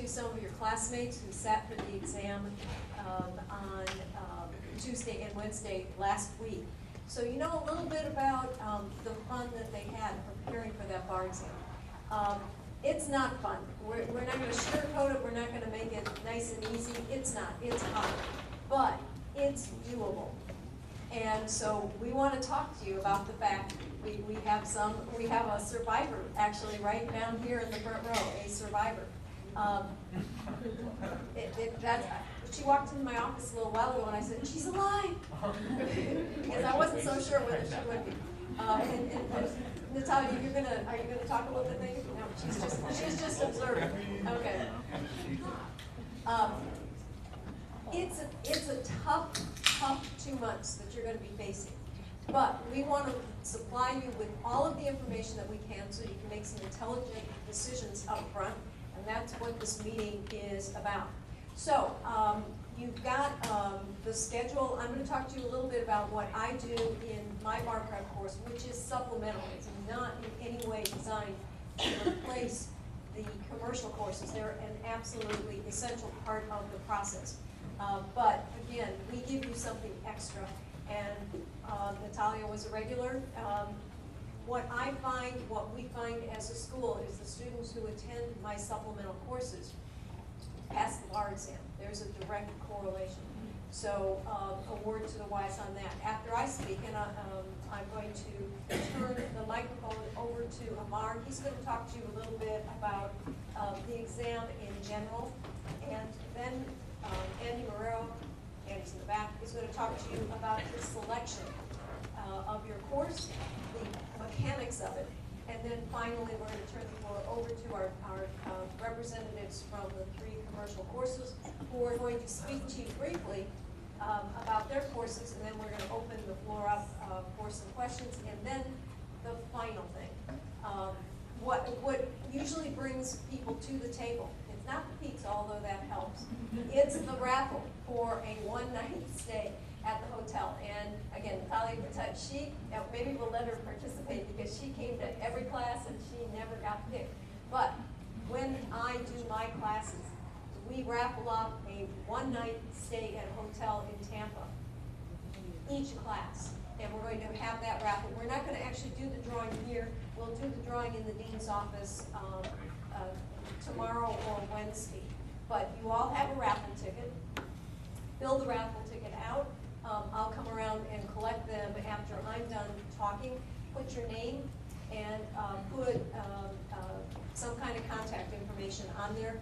some of your classmates who sat for the exam on Tuesday and Wednesday last week. So you know a little bit about the fun that they had preparing for that bar exam. It's not fun. We're not going to sugarcoat it. We're not going to make it nice and easy. It's not. It's hard. But it's doable. And so we want to talk to you about the fact we have a survivor actually right down here in the front row, a survivor. She walked into my office a little while ago and I said, she's alive! Because I wasn't so sure whether she would be. And Natalia, are you gonna talk about the thing? No, she's just observing. Okay. It's a tough 2 months that you're going to be facing. But we want to supply you with all of the information that we can so you can make some intelligent decisions up front. And that's what this meeting is about. So you've got the schedule. I'm going to talk to you a little bit about what I do in my bar prep course, which is supplemental. It's not in any way designed to replace the commercial courses. They're an absolutely essential part of the process. But again, we give you something extra. And Natalia was a regular. What we find as a school is the students who attend my supplemental courses pass the bar exam. There's a direct correlation. So a word to the wise on that. After I speak, and I'm going to turn the microphone over to Amar. He's going to talk to you a little bit about the exam in general. And then Andy Morero, Andy's in the back, is going to talk to you about the selection of your course, the mechanics of it, and then finally we're going to turn the floor over to our representatives from the 3 commercial courses who are going to speak to you briefly about their courses, and then we're going to open the floor up for some questions, and then the final thing. What usually brings people to the table, it's not the pizza, although that helps. It's the raffle for a one-night stay at the hotel. And again, Natalia can tell you, maybe we'll let her participate because she came to every class and she never got picked. But when I do my classes, we raffle off a one-night stay at a hotel in Tampa, each class. And we're going to have that raffle. We're not going to actually do the drawing here. We'll do the drawing in the dean's office tomorrow or Wednesday. But you all have a raffle ticket. Fill the raffle ticket out. I'll come around and collect them after I'm done talking. Put your name and put some kind of contact information on there.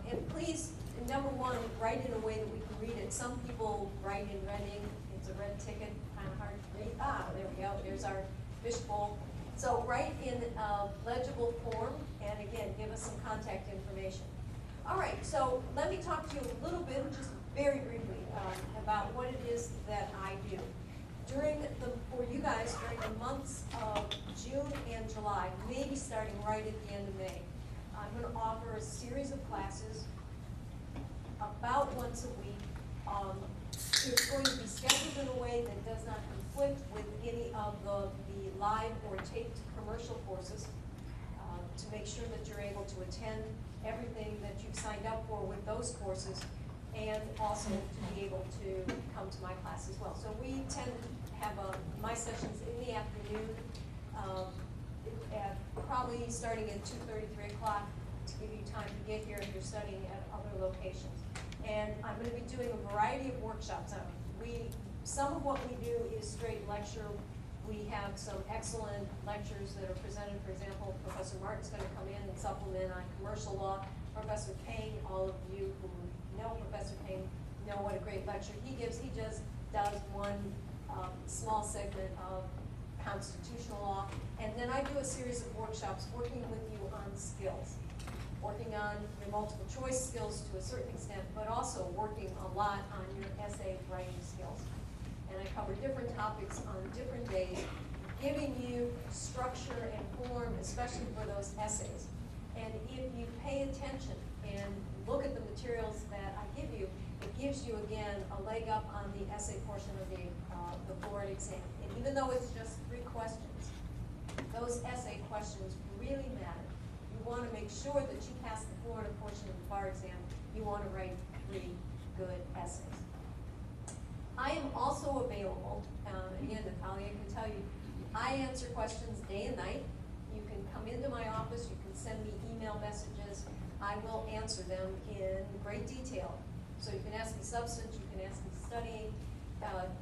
And please, number one, write in a way that we can read it. Some people write in red ink. It's a red ticket, kind of hard to read. There we go. There's our fishbowl. So write in legible form, and again, give us some contact information. All right, so let me talk to you a little bit, just very briefly, about what it is that I do. For you guys, during the months of June and July, maybe starting right at the end of May, I'm going to offer a series of classes about once a week. It's going to be scheduled in a way that does not conflict with any of the live or taped commercial courses to make sure that you're able to attend everything that you've signed up for with those courses, and also to be able to come to my class as well. So we tend to have my sessions in the afternoon, probably starting at 2:30, 3 o'clock, to give you time to get here if you're studying at other locations. And I'm going to be doing a variety of workshops. Some of what we do is straight lecture. We have some excellent lectures that are presented. For example, Professor Martin's going to come in and supplement on commercial law. Professor Payne, all of you who know Professor Payne know what a great lecture he gives. He just does one small segment of constitutional law. And then I do a series of workshops working with you on skills, working on your multiple choice skills to a certain extent, but also working a lot on your essay writing skills. And I cover different topics on different days, giving you structure and form, especially for those essays. And if you pay attention and look at the materials that I give you, it gives you, again, a leg up on the essay portion of the board exam. And even though it's just 3 questions, those essay questions really matter. You want to make sure that you pass the Florida portion of the bar exam you want to write 3 good essays. I am also available, again, Natalia can tell you, I answer questions day and night. You can come into my office, you can send me email messages. I will answer them in great detail. So you can ask me substance, you can ask me studying,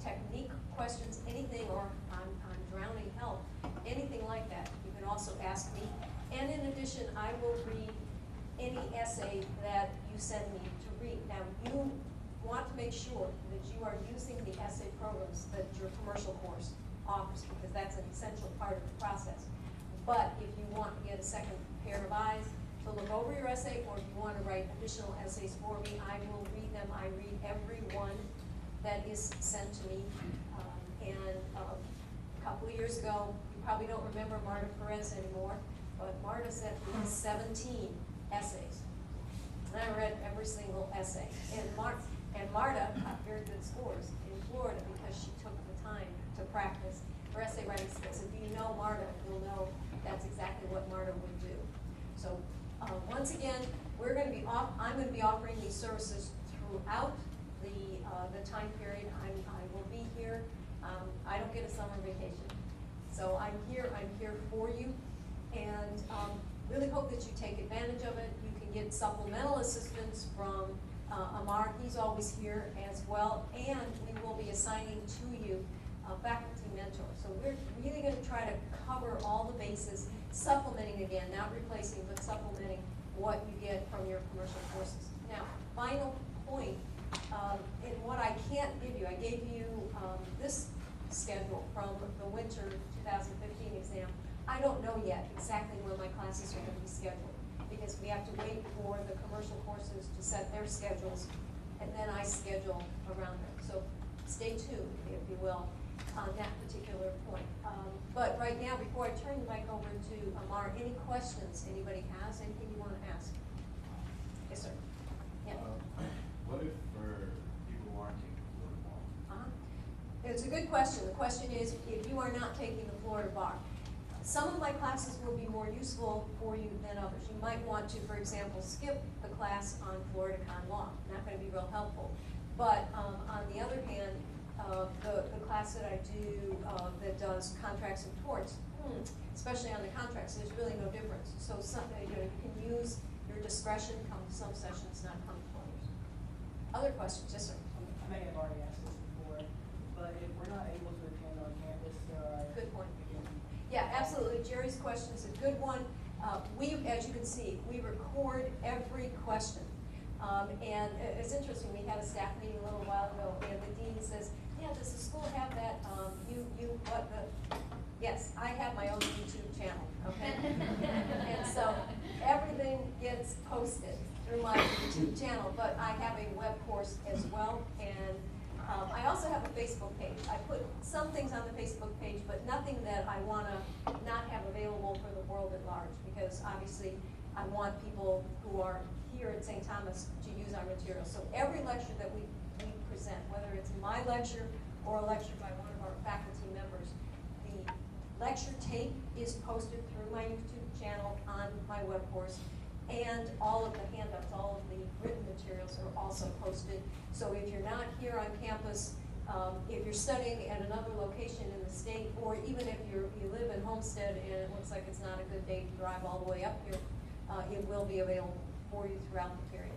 technique questions, anything, or on drowning help, anything like that. You can also ask me. And in addition, I will read any essay that you send me to read. Now, you want to make sure that you are using the essay programs that your commercial course offers, because that's an essential part of the process. But if you want to get a second pair of eyes to look over your essay, or if you want to write additional essays for me, I will read them. I read every one that is sent to me. A couple of years ago, you probably don't remember Marta Perez anymore, but Marta sent me 17 essays. And I read every single essay. And Marta got very good scores in Florida because she took the time to practice her essay writing skills. If you know Marta, you'll know that's exactly what Marta would do. So once again, I'm going to be offering these services throughout the time period. I will be here. I don't get a summer vacation. So I'm here for you, and really hope that you take advantage of it. You can get supplemental assistance from Amar. He's always here as well, and we will be assigning to you a faculty mentor. So we're really going to try to cover all the bases, supplementing again, not replacing, but supplementing what you get from your commercial courses. Now, final point, in what I can't give you, I gave you this schedule from the winter 2015 exam. I don't know yet exactly when my classes are going to be scheduled, because we have to wait for the commercial courses to set their schedules, and then I schedule around them. So stay tuned, if you will, on that particular point. But right now, before I turn the mic over to Amar, any questions anybody has, anything you want to ask? Yes, sir. Yeah. What if for people who aren't taking the Florida bar? It's a good question. The question is, if you are not taking the Florida bar, some of my classes will be more useful for you than others. You might want to, for example, skip the class on Florida Con Law. Not going to be real helpful. But on the other hand, the class that I do that does contracts and torts, especially on the contracts, there's really no difference. So you can use your discretion, come to some sessions, not come to others. Other questions? Yes, sir. I may have already asked this before, but if we're not able to attend on campus, good point. Yeah, absolutely. Jerry's question is a good one. As you can see, we record every question. And it's interesting, we had a staff meeting a little while ago, and the dean says, yeah, does the school have that, yes, I have my own YouTube channel, okay? And so everything gets posted through my YouTube channel, but I have a web course as well, and I also have a Facebook page. I put some things on the Facebook page, but nothing that I want to not have available for the world at large, because obviously I want people who are here at St. Thomas to use our material. So every lecture that we present, whether it's my lecture or a lecture by one of our faculty members, the lecture tape is posted through my YouTube channel on my web course, and all of the handouts, all of the written materials are also posted. So if you're not here on campus, if you're studying at another location in the state, or even if you live in Homestead and it looks like it's not a good day to drive all the way up here, it will be available for you throughout the period.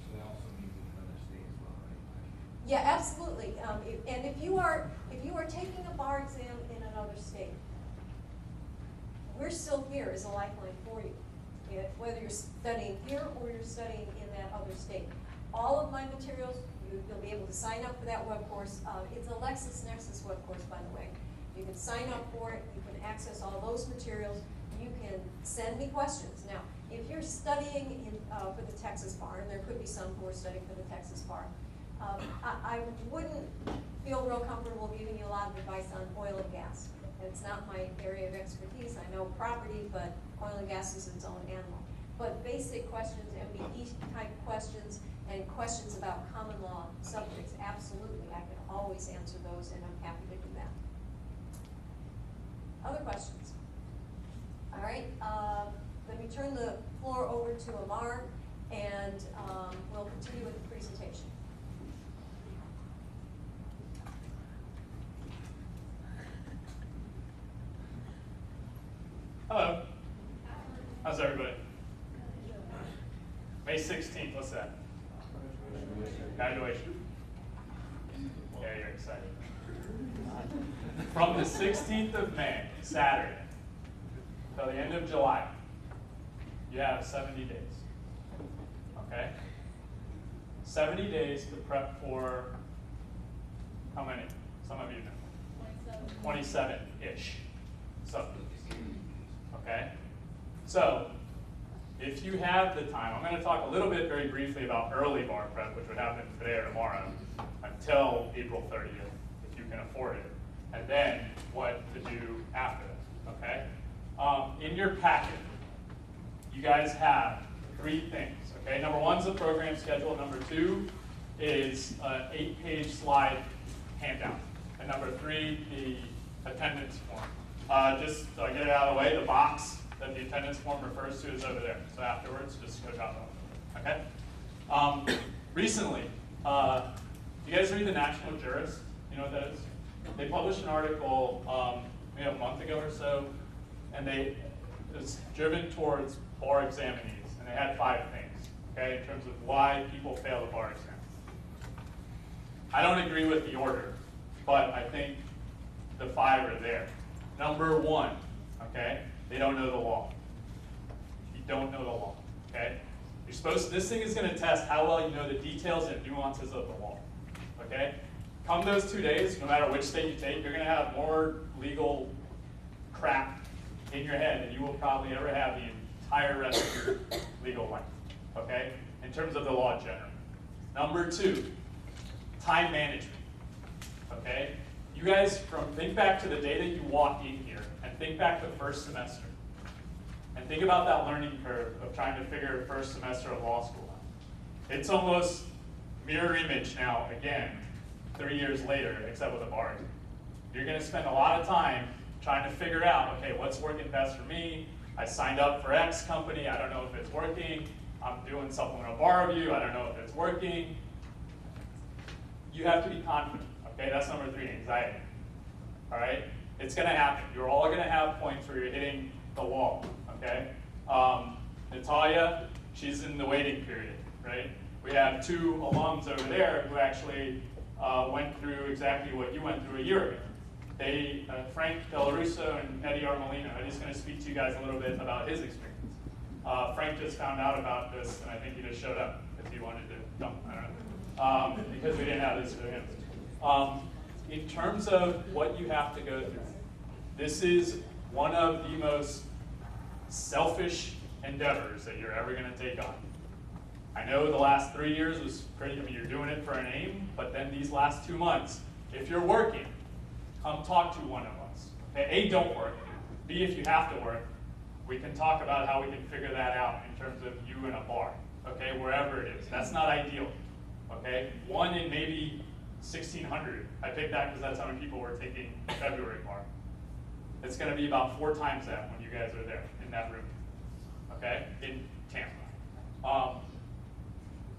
So that also means in another state as well, right? Yeah, absolutely. And if you are taking a bar exam in another state, we're still here as a lifeline for you. Whether you're studying here or you're studying in that other state. All of my materials, you'll be able to sign up for that web course. It's a LexisNexis web course, by the way. You can sign up for it, you can access all those materials, you can send me questions. Now, if you're studying for the Texas bar, and there could be some who are studying for the Texas bar, I wouldn't feel real comfortable giving you a lot of advice on oil and gas. It's not my area of expertise. I know property, but oil and gas is its own animal. But basic questions, MBE type questions, and questions about common law subjects, absolutely, I can always answer those, and I'm happy to do that. Other questions? All right, let me turn the floor over to Amar, and we'll continue with the presentation. Hello. How's everybody? May 16th, what's that? Graduation. Yeah, you're excited. From the 16th of May, Saturday, till the end of July, you have 70 days. Okay? 70 days to prep for how many? Some of you know. 27-ish. So, okay? So, if you have the time, I'm going to talk a little bit very briefly about early bar prep, which would happen today or tomorrow, until April 30th, if you can afford it, and then what to do after that, okay? In your packet, you guys have 3 things, okay? Number 1 is the program schedule. Number 2 is an 8-page slide handout. And number 3, the attendance form. Just so I get it out of the way, the box that the attendance form refers to is over there. So afterwards, just go drop it off, okay? Recently, you guys read the National Jurist? You know what that is? They published an article maybe a month ago or so, and it was driven towards bar examinees, and they had 5 things, okay, in terms of why people fail the bar exam. I don't agree with the order, but I think the 5 are there. Number 1, okay, they don't know the law. You don't know the law, okay? You're supposed to, this thing is going to test how well you know the details and nuances of the law, okay? Come those 2 days, no matter which state you take, you're going to have more legal crap in your head than you will probably ever have the entire rest of your legal life, okay? In terms of the law generally. Number 2, time management, okay? You guys, think back to the day that you walked in here, and think back to first semester. And think about that learning curve of trying to figure first semester of law school out. It's almost mirror image now, again, 3 years later, except with a bar exam. You're going to spend a lot of time trying to figure out, okay, what's working best for me? I signed up for X company, I don't know if it's working. I'm doing supplemental bar review, I don't know if it's working. You have to be confident, okay? That's number 3, anxiety, all right? It's going to happen. You're all going to have points where you're hitting the wall, okay? Natalia, she's in the waiting period, right? We have 2 alums over there who actually went through exactly what you went through a year ago. They, Frank Delarusso and Eddie Armolino, Eddie's going to speak to you guys a little bit about his experience. Frank just found out about this, and I think he just showed up if he wanted to come, I don't know, because we didn't have this for him. In terms of what you have to go through, this is one of the most selfish endeavors that you're ever going to take on. I know the last 3 years was pretty, I mean, you're doing it for an aim, but then these last 2 months, if you're working, come talk to one of us. Okay, A, don't work. B, if you have to work, we can talk about how we can figure that out in terms of you in a bar, okay, wherever it is. That's not ideal, okay? 1 in maybe 1,600. I picked that because that's how many people were taking February bar. It's going to be about 4 times that when you guys are there in that room, okay, in Tampa.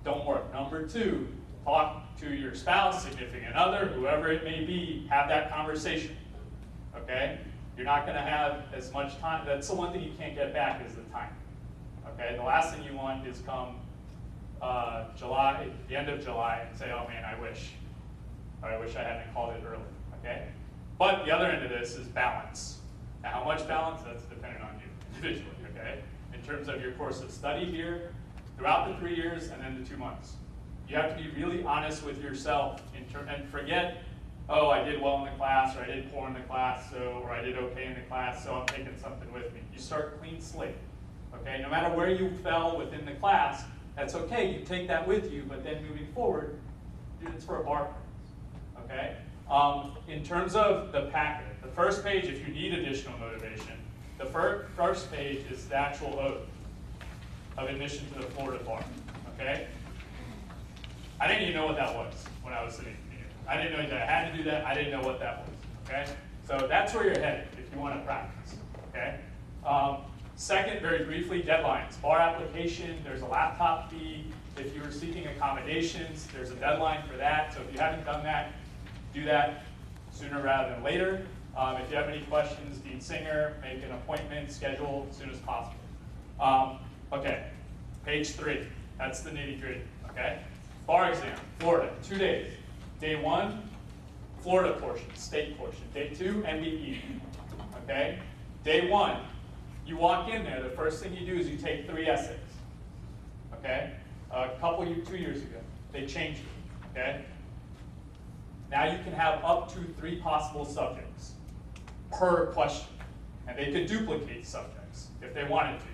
Don't work. Number 2, talk to your spouse, significant other, whoever it may be, have that conversation, okay? You're not going to have as much time. That's the one thing you can't get back is the time, okay? The last thing you want is come July, the end of July, and say, oh man, I wish I hadn't called it early, okay? But the other end of this is balance. Now, how much balance? That's dependent on you individually, okay? In terms of your course of study here, throughout the 3 years, and then the 2 months. You have to be really honest with yourself and forget, oh, I did well in the class, or I did poor in the class, or I did okay in the class, so I'm taking something with me. You start clean slate, okay? No matter where you fell within the class, that's okay, you take that with you, but then moving forward, it's for a bar purpose, okay? In terms of the packet, the first page, if you need additional motivation, the first page is the actual oath of admission to the Florida bar, okay? I didn't even know what that was when I was sitting here. I didn't know that I had to do that. I didn't know what that was, okay? So that's where you're headed if you want to practice, okay? Second, very briefly, deadlines. Bar application, there's a laptop fee. If you were seeking accommodations, there's a deadline for that. So if you haven't done that, do that sooner rather than later. If you have any questions, Dean Singer, make an appointment, schedule as soon as possible. Okay, page 3. That's the nitty-gritty, okay? Bar exam, Florida, 2 days. Day 1, Florida portion, state portion. Day 2, MBE, okay? Day 1, you walk in there, the first thing you do is you take 3 essays, okay? A couple, 2 years ago, they changed it, okay? Now you can have up to 3 possible subjects per question, and they could duplicate subjects if they wanted to.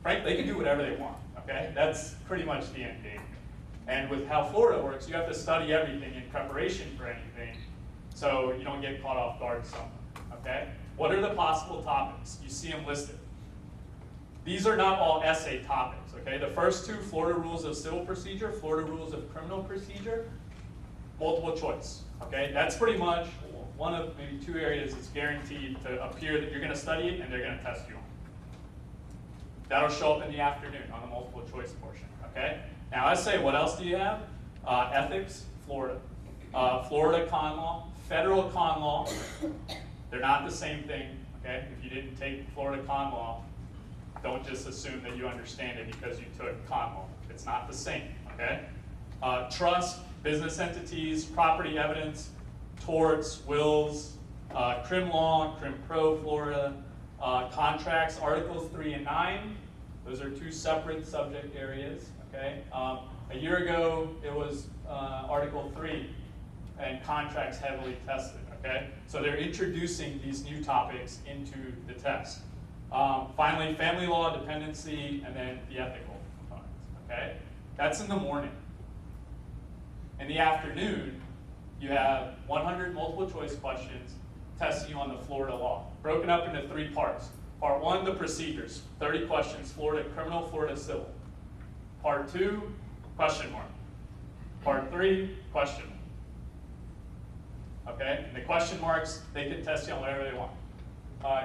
Frankly, they can do whatever they want, okay? That's pretty much the end game. And with how Florida works, you have to study everything in preparation for anything, so you don't get caught off guard somewhere, okay? What are the possible topics? You see them listed. These are not all essay topics, okay? The first 2, Florida Rules of Civil Procedure, Florida Rules of Criminal Procedure, multiple choice, okay? That's pretty much one of maybe 2 areas that's guaranteed to appear that you're gonna study it and they're gonna test you on. That'll show up in the afternoon on the multiple choice portion, okay? Now essay, what else do you have? Ethics, Florida. Florida con law, federal con law. They're not the same thing, okay? If you didn't take Florida con law, don't just assume that you understand it because you took con law. It's not the same, okay? Trust, business entities, property evidence, torts, wills, crim law, crim pro Florida, contracts, Articles 3 and 9. Those are 2 separate subject areas, okay? A year ago, it was Article 3 and contracts heavily tested, okay? So they're introducing these new topics into the test. Finally, family law, dependency, and then the ethical components, okay? That's in the morning. In the afternoon, you have 100 multiple choice questions testing you on the Florida law, broken up into 3 parts. Part 1, the procedures, 30 questions, Florida criminal, Florida civil. Part 2, question mark. Part 3, question mark. Okay, and the question marks, they can test you on whatever they want.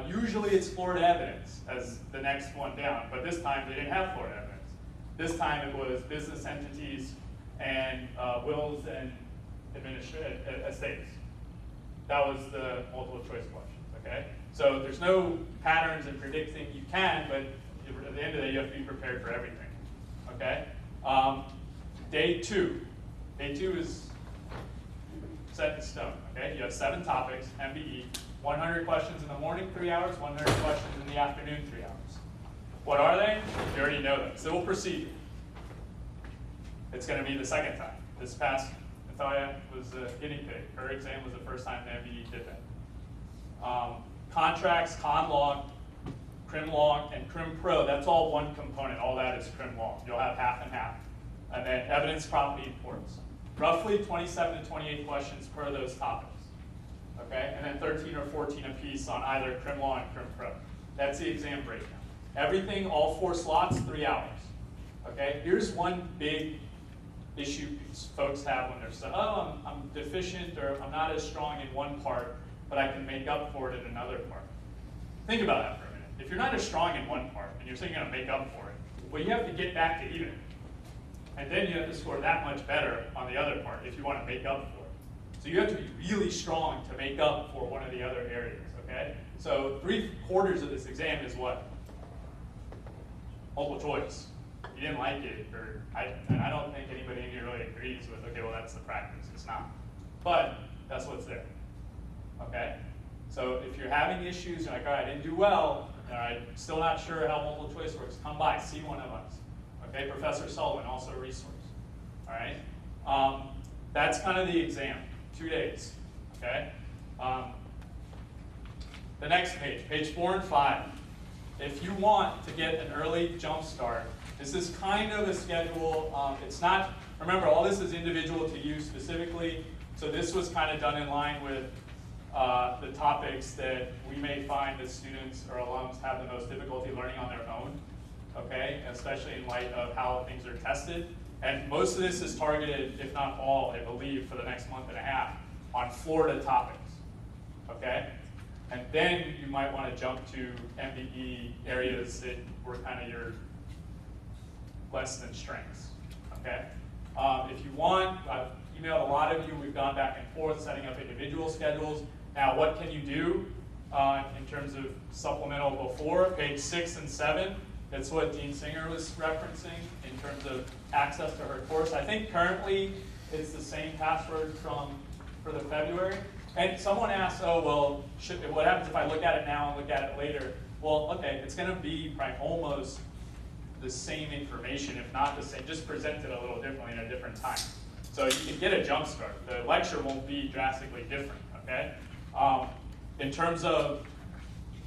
Usually it's Florida evidence as the next one down, but this time they didn't have Florida evidence. This time it was business entities and wills and estates. That was the multiple choice questions, okay? So there's no patterns in predicting. You can, but at the end of the day, you have to be prepared for everything, okay? Day 2. Day 2 is set in stone, okay? You have 7 topics, MBE, 100 questions in the morning, 3 hours, 100 questions in the afternoon, 3 hours. What are they? You already know them. Civil procedure. It's going to be the second time. This past, Natalia was a guinea pig. Her exam was the first time the MBE did that. Contracts, con law, crim law, and crim pro, that's all one component. All that is crim law. You'll have half and half. And then evidence, property, and courts. Roughly 27 to 28 questions per those topics. Okay, and then 13 or 14 apiece on either crim law and crim pro. That's the exam breakdown. Everything, all 4 slots, 3 hours. Okay, here's one big issue folks have when they're saying, oh, I'm deficient or I'm not as strong in one part, but I can make up for it in another part. Think about that for a minute. If you're not as strong in one part and you're saying you're going to make up for it, well, you have to get back to even. And then you have to score that much better on the other part if you want to make up for it. So you have to be really strong to make up for one of the other areas, okay? So 3/4 of this exam is what? Multiple choice. You didn't like it, and I don't think anybody in here really agrees with, okay, well, that's the practice. It's not. But that's what's there, okay? So if you're having issues, you're like, all right, I didn't do well, all right, still not sure how multiple choice works, come by, see one of us. Okay, Professor Sullivan, also a resource, all right? That's kind of the exam, 2 days, okay? The next page, page 4 and 5. If you want to get an early jump start, this is kind of a schedule. It's not, remember, all this is individual to you specifically, so this was kind of done in line with the topics that we may find that students or alums have the most difficulty learning on their own, okay, especially in light of how things are tested. And most of this is targeted, if not all, I believe, for the next month and a half on Florida topics, okay? And then you might want to jump to MBE areas that were kind of your less than strengths, okay? If you want, I've emailed a lot of you, we've gone back and forth setting up individual schedules. Now, what can you do in terms of supplemental before? Page 6 and 7, that's what Dean Singer was referencing in terms of access to her course. I think currently it's the same password for the February. And someone asked, oh, well, what happens if I look at it now and look at it later? Well, okay, it's going to be probably almost the same information, if not the same, just presented a little differently at a different time. So you can get a jump start. The lecture won't be drastically different, okay? In terms of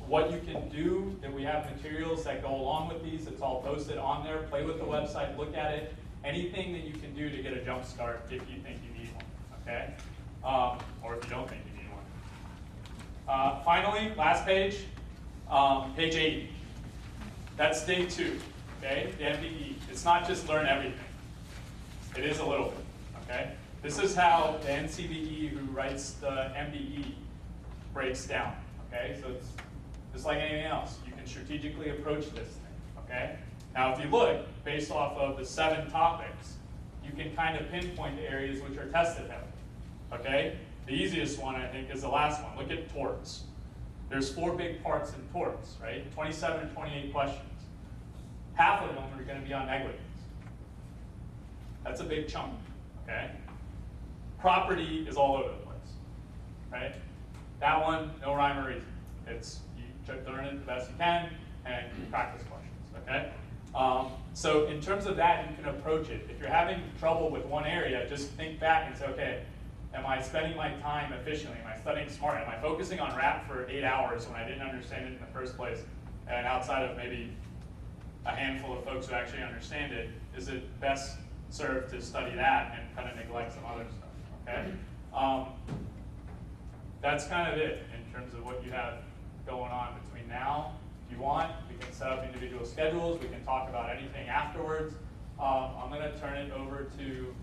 what you can do, that we have materials that go along with these, it's all posted on there. Play with the website, look at it. Anything that you can do to get a jump start if you think you need one, okay? Or if you don't think you need one. Finally, last page, page 80. That's day 2, okay? The MBE. It's not just learn everything. It is a little bit, okay? This is how the NCBE who writes the MBE breaks down, okay? So it's just like anything else. You can strategically approach this thing, okay? Now, if you look, based off of the 7 topics, you can kind of pinpoint the areas which are tested heavily. Okay? The easiest one, I think, is the last one. Look at torts. There's 4 big parts in torts, right? 27 or 28 questions. Half of them are going to be on negligence. That's a big chunk, okay? Property is all over the place, right? That one, no rhyme or reason. It's, you learn it the best you can, and you practice questions, okay? So in terms of that, you can approach it. If you're having trouble with one area, just think back and say, okay, am I spending my time efficiently? Am I studying smart? Am I focusing on rap for 8 hours when I didn't understand it in the first place? And outside of maybe a handful of folks who actually understand it, is it best served to study that and kind of neglect some other stuff, okay? That's kind of it in terms of what you have going on between now. If you want, we can set up individual schedules. We can talk about anything afterwards. I'm going to turn it over to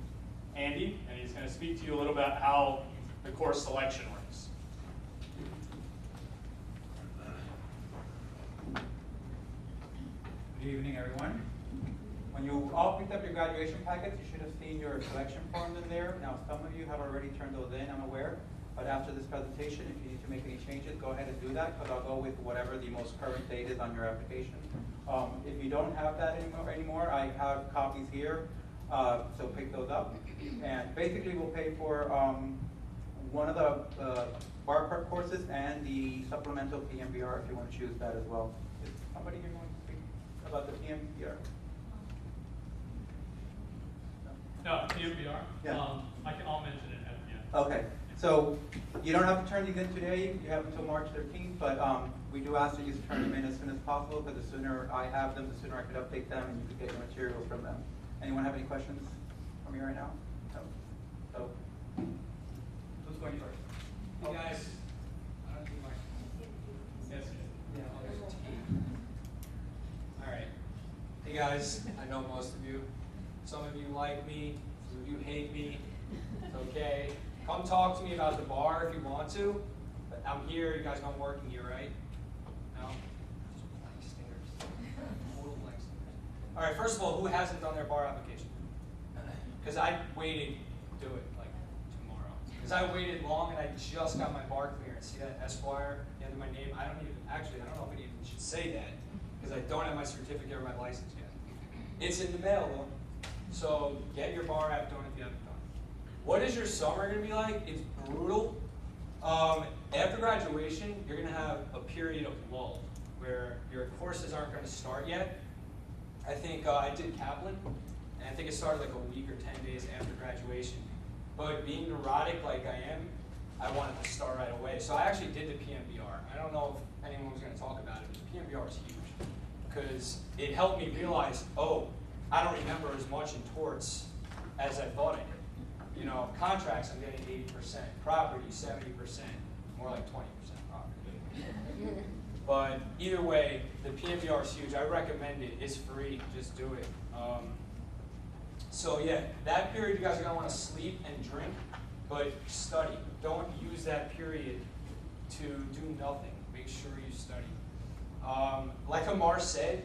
Andy, and he's going to speak to you a little bit about how the course selection works. Good evening, everyone. When you all picked up your graduation packets, you should have seen your selection forms in there. Now, some of you have already turned those in, I'm aware. But after this presentation, if you need to make any changes, go ahead and do that, because I'll go with whatever the most current date is on your application. If you don't have that anymore, I have copies here, so pick those up. And basically, we'll pay for one of the bar prep courses and the supplemental PMBR if you want to choose that as well. Is somebody here going to speak about the PMBR? No, PMBR. Yeah. I'll mention it at the end. Okay, so you don't have to turn these in today. You have until March 13th, but we do ask that you turn them in as soon as possible, because the sooner I have them, the sooner I could update them and you could get your materials from them. Anyone have any questions from me right now? No? So, who's going first? Hey guys, I don't think my, Yes. yeah, there's a team. All right. Hey guys, I know most of you. Some of you like me, some of you hate me. It's okay. Come talk to me about the bar if you want to. But I'm here, you guys know I'm working here, right? No? Just blank stares. Total blank stares. All right, first of all, who hasn't done their bar application? Because I waited to do it like tomorrow. Because I waited long and I just got my bar clearance. See that Esquire, the end of my name? I don't know if it even should say that, because I don't have my certificate or my license yet. It's in the mail though. So get your bar app done if you haven't done it. What is your summer going to be like? It's brutal. After graduation, you're going to have a period of lull where your courses aren't going to start yet. I think I did Kaplan, and I think it started like a week or 10 days after graduation. But being neurotic like I am, I wanted to start right away. So I actually did the PMBR. I don't know if anyone was going to talk about it, but the PMBR is huge because it helped me realize, oh, I don't remember as much in torts as I thought I did. You know, contracts I'm getting 80%, property 70%, more like 20% property. But either way, the PMBR is huge. I recommend it. It's free. Just do it. So yeah, that period you guys are going to want to sleep and drink, but study. Don't use that period to do nothing. Make sure you study. Like Amar said,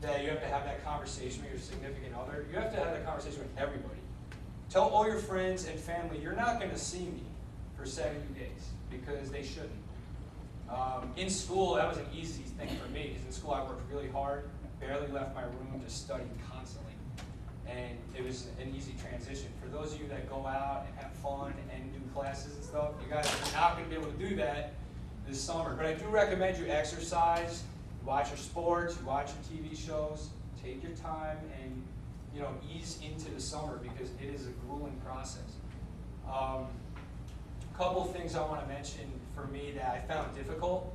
that you have to have that conversation with your significant other. You have to have that conversation with everybody. Tell all your friends and family, you're not going to see me for 70 days, because they shouldn't. In school, that was an easy thing for me, because in school I worked really hard, barely left my room, just studied constantly. And it was an easy transition. For those of you that go out and have fun and do classes and stuff, you guys are not going to be able to do that this summer. But I do recommend you exercise, you watch your sports, you watch your TV shows, take your time, and ease into the summer, because it is a grueling process. Couple things I want to mention for me that I found difficult.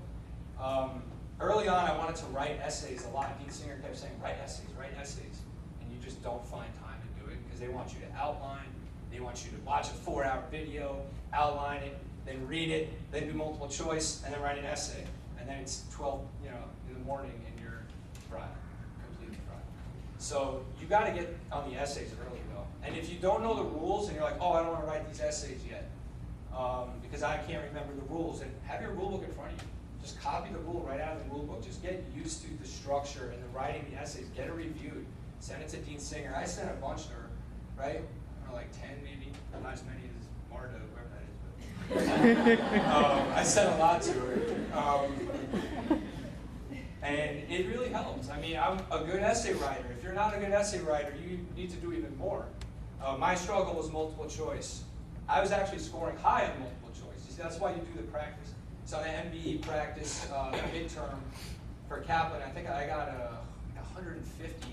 Early on, I wanted to write essays a lot. Dean Singer kept saying, write essays, and you just don't find time to do it, because they want you to outline, they want you to watch a 4-hour video, outline it, then read it, then do multiple choice, and then write an essay. And then it's 12, in the morning, and you're fried, completely fried. So you got to get on the essays early, though. And if you don't know the rules, and you're like, oh, I don't want to write these essays yet, because I can't remember the rules, and have your rule book in front of you. Just copy the rule right out of the rule book. Just get used to the structure and the writing the essays. Get it reviewed. Send it to Dean Singer. I sent a bunch to her, right? I don't know, like 10 maybe, not as many as Marta, whoever that is. But I sent a lot to her. And it really helps. I mean, I'm a good essay writer. If you're not a good essay writer, you need to do even more. My struggle was multiple choice. I was actually scoring high on multiple choice. You see, that's why you do the practice. So on the MBE practice midterm for Kaplan, I think I got a 150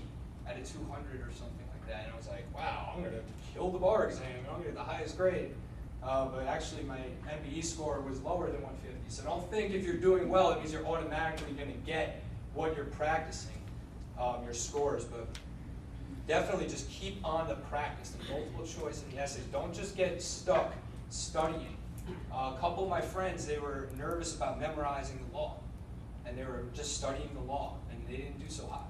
out of 200 or something like that. And I was like, wow, I'm going to kill the bar exam. I'm going to get the highest grade. But actually, my MBE score was lower than 150. So don't think if you're doing well, it means you're automatically going to get what you're practicing, your scores. But definitely just keep on the practice, the multiple choice and the essays. Don't just get stuck studying. A couple of my friends, they were nervous about memorizing the law, and they were just studying the law, and they didn't do so hot.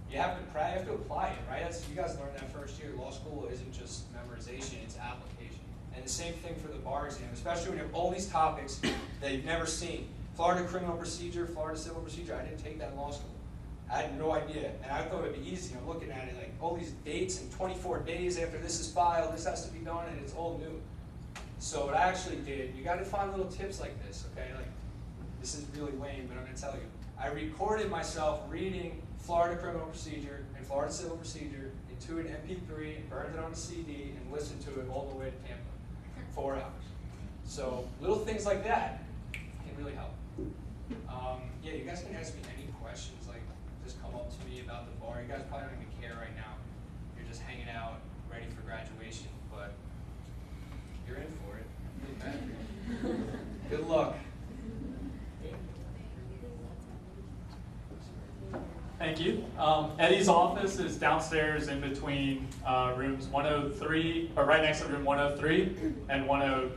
You have to apply it, right? You guys learned that first year. Law school isn't just memorization, it's application. And the same thing for the bar exam, especially when you have all these topics that you've never seen. Florida criminal procedure, Florida civil procedure, I didn't take that in law school. I had no idea, and I thought it would be easy. I'm looking at it like all these dates, and 24 days after this is filed, this has to be done, and it's all new. So what I actually did, you got to find little tips like this, okay? Like, this is really lame, but I'm going to tell you. I recorded myself reading Florida criminal procedure and Florida civil procedure into an MP3, and burned it on a CD, and listened to it all the way to Tampa, 4 hours. So little things like that can really help. Yeah, you guys can ask me any questions, like just come up to me about the bar. You guys probably don't even care right now. You're just hanging out, ready for graduation, but you're in for it. It doesn't matter. Good luck. Thank you. Eddie's office is downstairs in between rooms 103, or right next to room 103 and 10.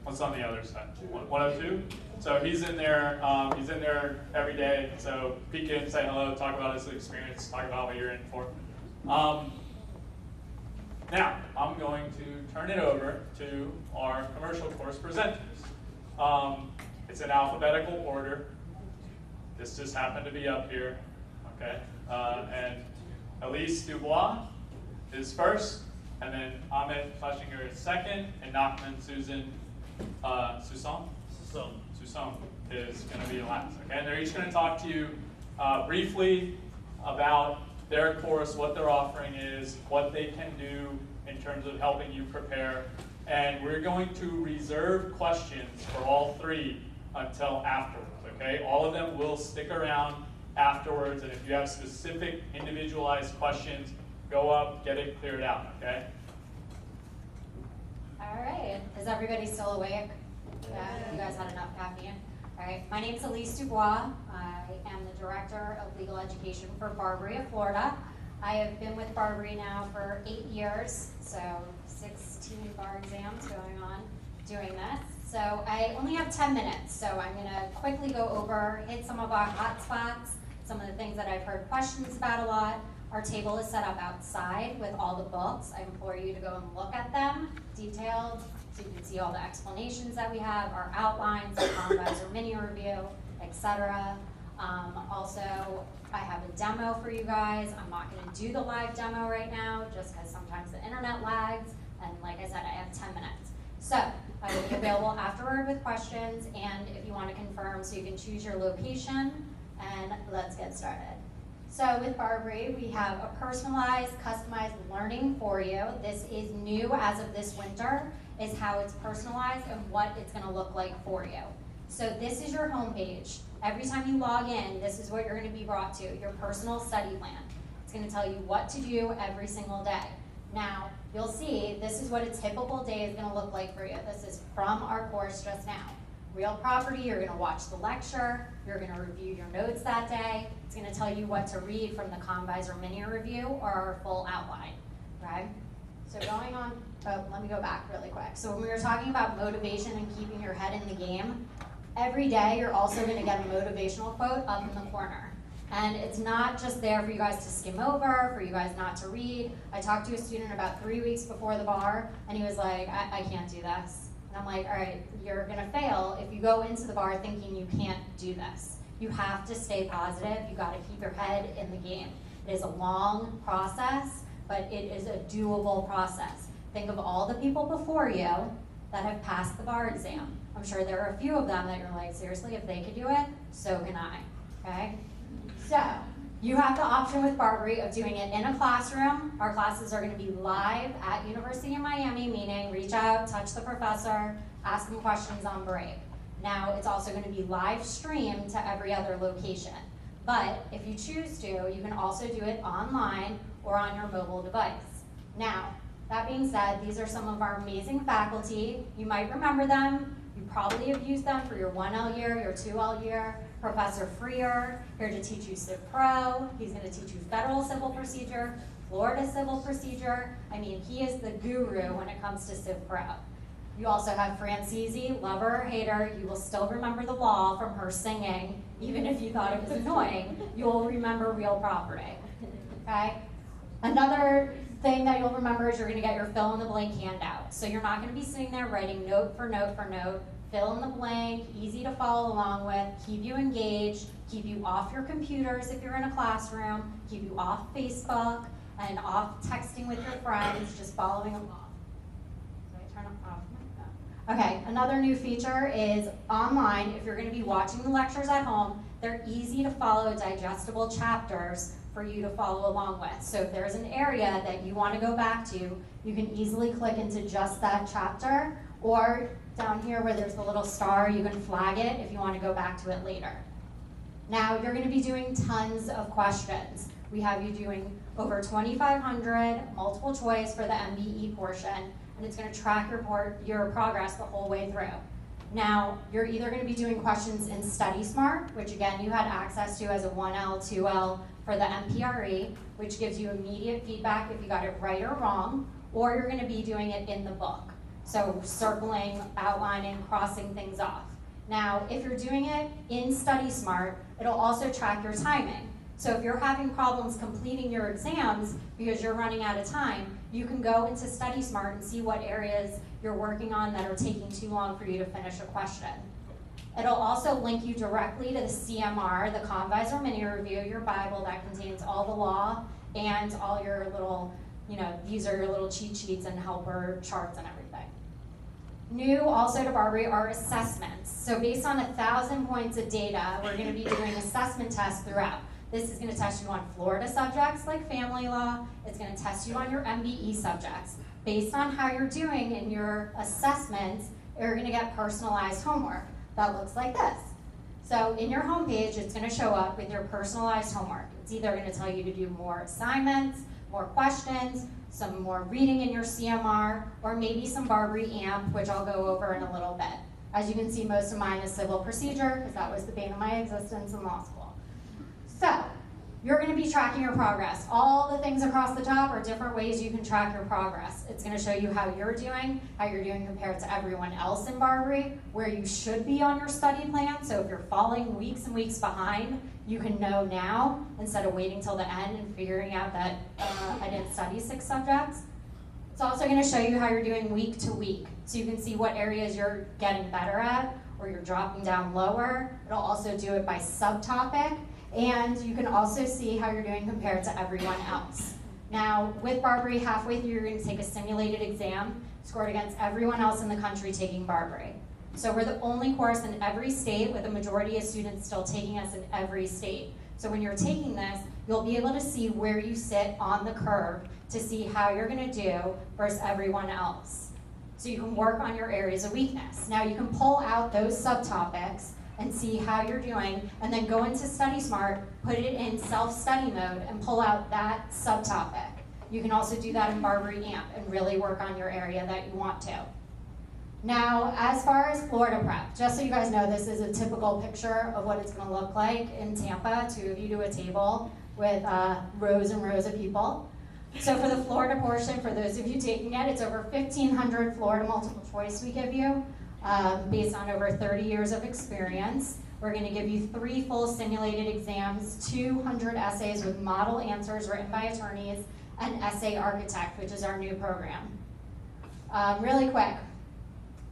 What's on the other side? 102. So he's in there. He's in there every day. So peek in, say hello, talk about his experience, talk about what you're in for. Now I'm going to turn it over to our commercial course presenters. It's in alphabetical order. This just happened to be up here. Okay, and Elise Dubois is first, and then Ahmed Fashinger is second, and Nachman Susan Susan is going to be last. Okay, and they're each going to talk to you briefly about their course, what their offering is, what they can do in terms of helping you prepare, and we're going to reserve questions for all three until afterwards. Okay, all of them will stick around afterwards, and if you have specific individualized questions, go up, get it cleared out, okay? All right, is everybody still awake? Yeah, you guys had enough caffeine? All right, my name is Elise Dubois. I am the Director of Legal Education for Barbary of Florida. I have been with Barbary now for 8 years, so 16 bar exams going on doing this. So I only have 10 minutes, so I'm gonna quickly go over, hit some of our hot spots, some of the things that I've heard questions about a lot. Our table is set up outside with all the books. I implore you to go and look at them, detailed, so you can see all the explanations that we have, our outlines, the Convisor mini review, etc. Also, I have a demo for you guys. I'm not going to do the live demo right now, just because sometimes the internet lags, and like I said, I have 10 minutes. So, I will be available afterward with questions, and if you want to confirm, so you can choose your location, and let's get started. So with Barbary, we have a personalized, customized learning for you. This is new as of this winter, is how it's personalized and what it's going to look like for you. So this is your homepage. Every time you log in, this is what you're going to be brought to, your personal study plan. It's going to tell you what to do every single day. Now, you'll see this is what a typical day is going to look like for you. This is from our course just now. Real property, you're going to watch the lecture, you're going to review your notes that day. It's going to tell you what to read from the Convisor mini review or our full outline, okay? So going on, let me go back really quick. So when we were talking about motivation and keeping your head in the game, every day you're also going to get a motivational quote up in the corner. And it's not just there for you guys to skim over, for you guys not to read. I talked to a student about 3 weeks before the bar, and he was like, I can't do this. And I'm like, all right, you're gonna fail if you go into the bar thinking you can't do this. You have to stay positive. You gotta keep your head in the game. It is a long process, but it is a doable process. Think of all the people before you that have passed the bar exam. I'm sure there are a few of them that you're like, seriously, if they could do it, so can I, okay? So, you have the option with Barbary of doing it in a classroom. Our classes are going to be live at University of Miami, meaning reach out, touch the professor, ask them questions on break. Now, it's also going to be live streamed to every other location. But if you choose to, you can also do it online or on your mobile device. Now, that being said, these are some of our amazing faculty. You might remember them. You probably have used them for your 1L year, your 2L year. Professor Freer, here to teach you Civ Pro. He's going to teach you federal civil procedure, Florida civil procedure. I mean, he is the guru when it comes to Civ Pro. You also have Francisi, lover or hater. You will still remember the law from her singing, even if you thought it was annoying. You'll remember real property, okay? Another thing that you'll remember is you're going to get your fill in the blank handout. So you're not going to be sitting there writing note for note for note. Fill in the blank, easy to follow along with, keep you engaged, keep you off your computers if you're in a classroom, keep you off Facebook, and off texting with your friends, just following along. So I turn off my phone. Okay, another new feature is online. If you're going to be watching the lectures at home, they're easy to follow, digestible chapters for you to follow along with. So if there's an area that you want to go back to, you can easily click into just that chapter, or down here where there's the little star, you can flag it if you want to go back to it later. Now, you're going to be doing tons of questions. We have you doing over 2,500 multiple choice for the MBE portion, and it's going to track your progress the whole way through. Now, you're either going to be doing questions in Study Smart, which again you had access to as a 1L, 2L for the MPRE, which gives you immediate feedback if you got it right or wrong, or you're going to be doing it in the book. So circling, outlining, crossing things off. Now, if you're doing it in Study Smart, it'll also track your timing. So if you're having problems completing your exams because you're running out of time, you can go into Study Smart and see what areas you're working on that are taking too long for you to finish a question. It'll also link you directly to the CMR, the Convisor mini review, your Bible that contains all the law and all your little, these are your little cheat sheets and helper charts and everything. New also to Barbary are assessments. So based on 1,000 points of data, we're going to be doing assessment tests throughout. This is going to test you on Florida subjects like family law. It's going to test you on your MBE subjects. Based on how you're doing in your assessments, you're going to get personalized homework that looks like this. So in your homepage, it's going to show up with your personalized homework. It's either going to tell you to do more assignments, more questions, some more reading in your CMR, or maybe some Barbary AMP, which I'll go over in a little bit. As you can see, most of mine is civil procedure, because that was the bane of my existence in law school. So, you're going to be tracking your progress. All the things across the top are different ways you can track your progress. It's going to show you how you're doing compared to everyone else in Barbary, where you should be on your study plan. So if you're falling weeks and weeks behind, you can know now instead of waiting till the end and figuring out that I didn't study 6 subjects. It's also going to show you how you're doing week to week. So you can see what areas you're getting better at or you're dropping down lower. It'll also do it by subtopic. And you can also see how you're doing compared to everyone else. Now, with Barbary, halfway through, you're going to take a simulated exam scored against everyone else in the country taking Barbary. So we're the only course in every state with a majority of students still taking us in every state. So when you're taking this, you'll be able to see where you sit on the curve to see how you're going to do versus everyone else. So you can work on your areas of weakness. Now you can pull out those subtopics and see how you're doing, and then go into Study Smart, put it in self-study mode, and pull out that subtopic. You can also do that in Barbary AMP and really work on your area that you want to. Now, as far as Florida Prep, just so you guys know, this is a typical picture of what it's gonna look like in Tampa, 2 of you to a table with rows and rows of people. So for the Florida portion, for those of you taking it, it's over 1,500 Florida multiple choice we give you. Based on over 30 years of experience. We're going to give you 3 full simulated exams, 200 essays with model answers written by attorneys, and Essay Architect, which is our new program. Really quick,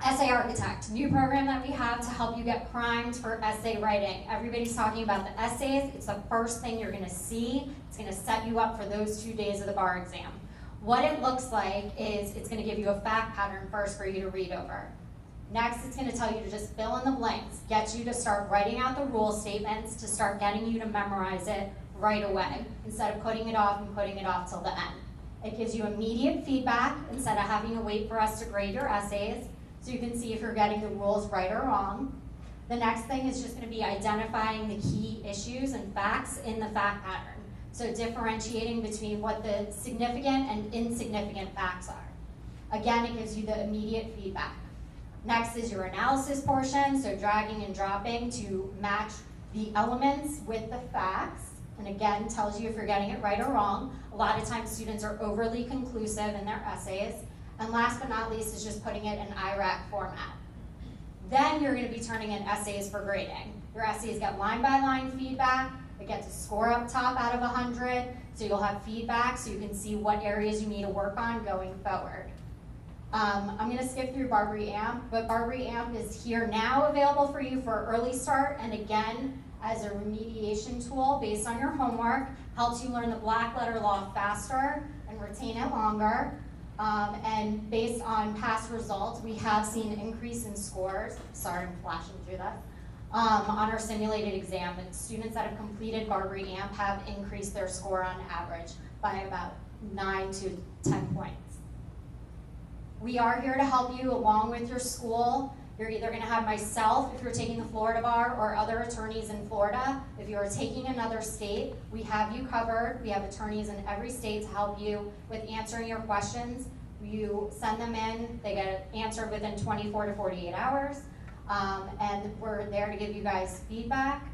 Essay Architect, new program that we have to help you get primed for essay writing. Everybody's talking about the essays. It's the first thing you're going to see. It's going to set you up for those 2 days of the bar exam. What it looks like is it's going to give you a fact pattern first for you to read over. Next, it's going to tell you to just fill in the blanks, get you to start writing out the rule statements, to start getting you to memorize it right away, instead of putting it off and putting it off till the end. It gives you immediate feedback instead of having to wait for us to grade your essays, so you can see if you're getting the rules right or wrong. The next thing is just going to be identifying the key issues and facts in the fact pattern. So differentiating between what the significant and insignificant facts are. Again, it gives you the immediate feedback. Next is your analysis portion, so dragging and dropping to match the elements with the facts, and again, tells you if you're getting it right or wrong. A lot of times students are overly conclusive in their essays. And last but not least is just putting it in IRAC format. Then you're going to be turning in essays for grading. Your essays get line-by-line feedback. It gets a score up top out of 100, so you'll have feedback so you can see what areas you need to work on going forward. I'm going to skip through Barbary AMP, but Barbary AMP is here now available for you for early start, and again, as a remediation tool based on your homework, helps you learn the black letter law faster and retain it longer. And based on past results, we have seen an increase in scores. Sorry, I'm flashing through that. On our simulated exam, and students that have completed Barbary AMP have increased their score on average by about 9 to 10 points. We are here to help you along with your school. You're either going to have myself if you're taking the Florida bar or other attorneys in Florida. If you are taking another state, we have you covered. We have attorneys in every state to help you with answering your questions. You send them in, they get answered within 24 to 48 hours. And we're there to give you guys feedback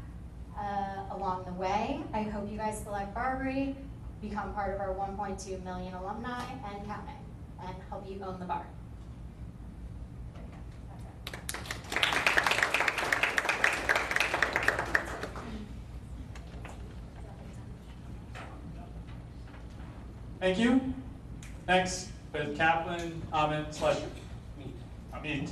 along the way. I hope you guys select Barbary, become part of our 1.2 million alumni and counting, and help you own the bar. Thank you. Next, with Kaplan, Ahmed, Slusher. Amit.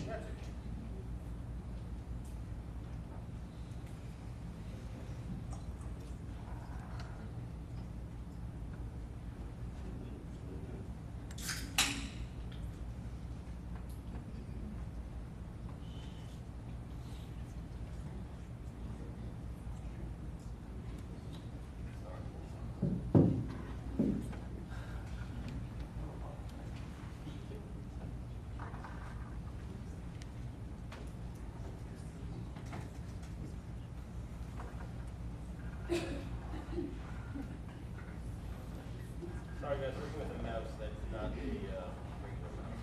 Sorry guys, working with a mouse that's not the regular mouse.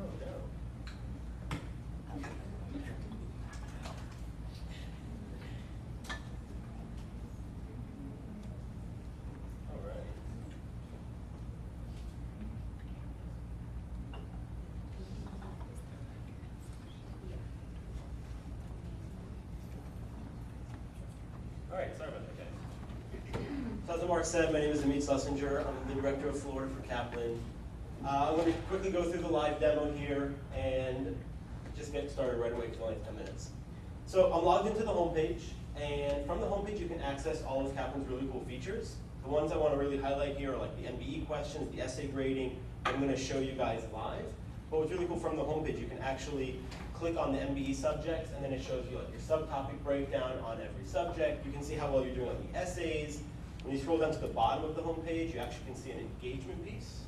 Oh no. All right, sorry about that, guys. So as Amar said, my name is Amit Schlesinger. I'm the director of Florida for Kaplan. I'm going to quickly go through the live demo here and just get started right away for only 10 minutes. So I'm logged into the homepage, and from the homepage you can access all of Kaplan's really cool features. The ones I want to really highlight here are like the MBE questions, the essay grading. I'm going to show you guys live. But what's really cool from the homepage, you can actually click on the MBE subjects, and then it shows you like your subtopic breakdown on every subject. You can see how well you're doing on the essays. When you scroll down to the bottom of the homepage, you actually can see an engagement piece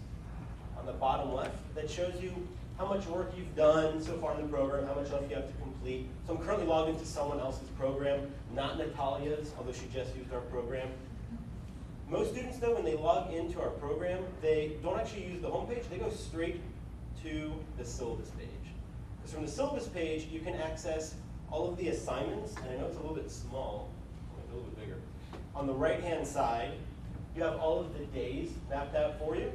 on the bottom left that shows you how much work you've done so far in the program, how much left you have to complete. So I'm currently logged into someone else's program, not Natalia's, although she just used our program. Most students, though, when they log into our program, they don't actually use the homepage. They go straight to the syllabus page. Because from the syllabus page, you can access all of the assignments, and I know it's a little bit small, I'll make it a little bit bigger. On the right-hand side, you have all of the days mapped out for you.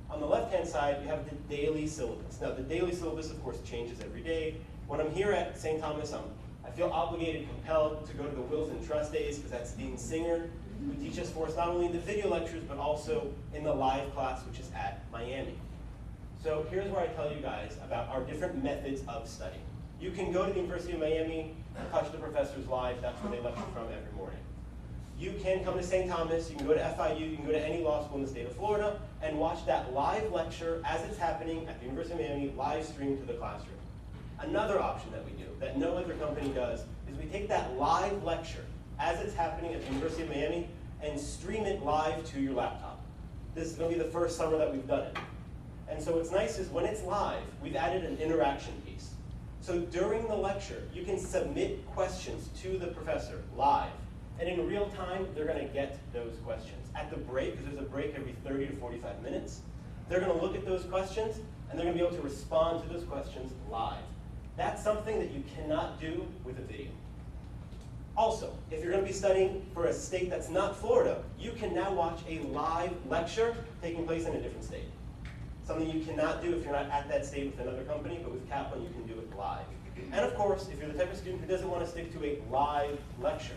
On the left-hand side, you have the daily syllabus. Now, the daily syllabus, of course, changes every day. When I'm here at St. Thomas, I feel obligated, compelled to go to the Wills and Trust Days, because that's Dean Singer, who teaches for us not only in the video lectures, but also in the live class, which is at Miami. So here's where I tell you guys about our different methods of studying. You can go to the University of Miami, touch the professors live. That's where they lecture from every morning. You can come to St. Thomas, you can go to FIU, you can go to any law school in the state of Florida, and watch that live lecture as it's happening at the University of Miami, live streamed to the classroom. Another option that we do, that no other company does, is we take that live lecture as it's happening at the University of Miami and stream it live to your laptop. This is going to be the first summer that we've done it. And so what's nice is when it's live, we've added an interaction piece. So during the lecture, you can submit questions to the professor live. And in real time, they're going to get those questions. At the break, because there's a break every 30 to 45 minutes, they're going to look at those questions, and they're going to be able to respond to those questions live. That's something that you cannot do with a video. Also, if you're going to be studying for a state that's not Florida, you can now watch a live lecture taking place in a different state. Something you cannot do if you're not at that state with another company, but with Kaplan, you can do it live. And of course, if you're the type of student who doesn't want to stick to a live lecture,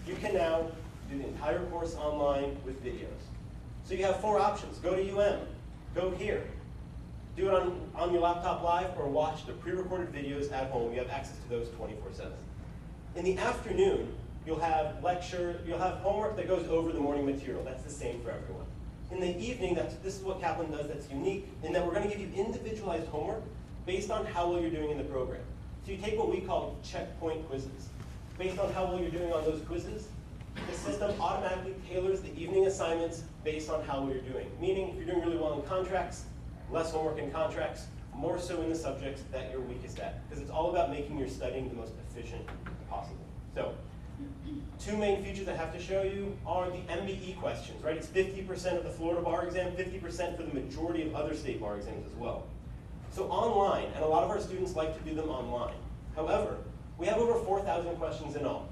you can now do the entire course online with videos. So you have 4 options. Go to UM, go here, do it on your laptop live, or watch the pre-recorded videos at home. You have access to those 24/7. In the afternoon, you'll have homework that goes over the morning material. That's the same for everyone. In the evening, this is what Kaplan does that's unique, in that we're going to give you individualized homework based on how well you're doing in the program. So you take what we call checkpoint quizzes. Based on how well you're doing on those quizzes, the system automatically tailors the evening assignments based on how well you're doing. Meaning, if you're doing really well in contracts, less homework in contracts, more so in the subjects that you're weakest at. Because it's all about making your studying the most efficient possible. So, 2 main features I have to show you are the MBE questions, right? It's 50% of the Florida bar exam, 50% for the majority of other state bar exams as well. So online, and a lot of our students like to do them online. However, we have over 4,000 questions in all.